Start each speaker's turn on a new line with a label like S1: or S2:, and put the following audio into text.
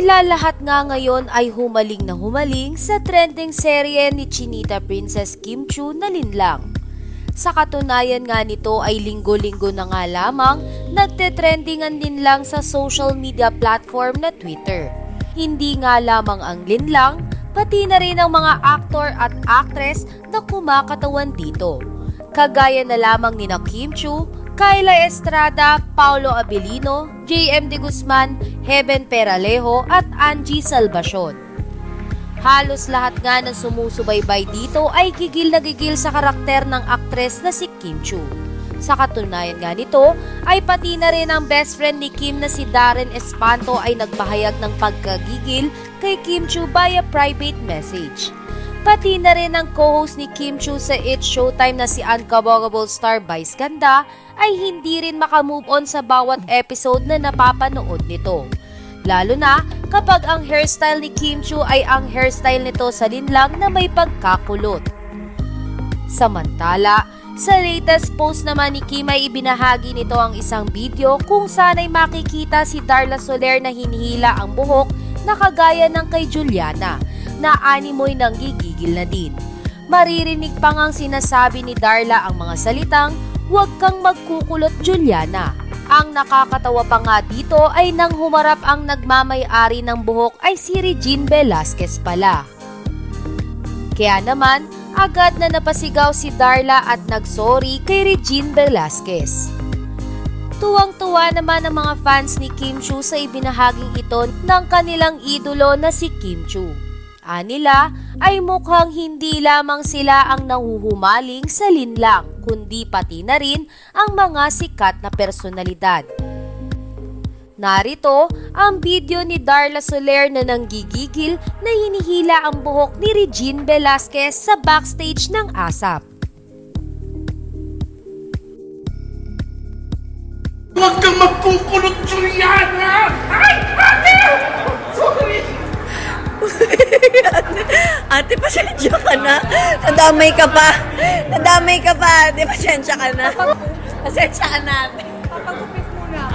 S1: Tila lahat nga ngayon ay humaling na humaling sa trending serye ni Chinita Princess Kim Chiu na Linlang. Sa katunayan nga nito ay linggo-linggo na nga lamang nagte-trendingan din lang sa social media platform na Twitter. Hindi nga lamang ang Linlang, pati na rin ang mga aktor at actress na kumakatawan dito. Kagaya na lamang ni Kim Chiu, Kyla Estrada, Paulo Abilino, JM De Guzman, Heaven Peralejo at Angie Salvacion. Halos lahat nga ng sumusubaybay dito ay gigil na gigil sa karakter ng aktres na si Kim Chiu. Sa katunayan nga nito ay pati na rin ang best friend ni Kim na si Darren Espanto ay nagpahayag ng pagkagigil kay Kim Chiu via private message. Pati na rin ang co-host ni Kim Chiu sa It's Showtime na si Uncoverable star Vice Ganda ay hindi rin makamove on sa bawat episode na napapanood nito. Lalo na kapag ang hairstyle ni Kim Chiu ay ang hairstyle nito sa Linlang na may pagkakulot. Samantala, sa latest post naman ni Kim ay ibinahagi nito ang isang video kung sana'y makikita si Darla Soler na hinihila ang buhok na kagaya ng kay Juliana, na animoy nang gigigil na din. Maririnig pa ngang sinasabi ni Darla ang mga salitang, "Huwag kang magkukulot, Juliana." Ang nakakatawa pa nga dito ay nang humarap ang nagmamay-ari ng buhok ay si Regine Velasquez pala. Kaya naman, agad na napasigaw si Darla at nagsorry kay Regine Velasquez. Tuwang-tuwa naman ang mga fans ni Kim Chiu sa ibinahaging ito ng kanilang idolo na si Kim Chiu. Anila ay mukhang hindi lamang sila ang nahuhumaling sa Linlang, kundi pati na rin ang mga sikat na personalidad. Narito ang video ni Darla Soler na nanggigigil na hinihila ang buhok ni Regine Velasquez sa backstage ng ASAP.
S2: Huwag kang magkukulot, Juliana! Ay, ate! Sorry!
S3: Ate, pasensya ka na. Nadamay ka pa. Nadamay ka pa, ate. Pasensya ka na. Pasensya ka na, ate.
S4: Papagupit muna.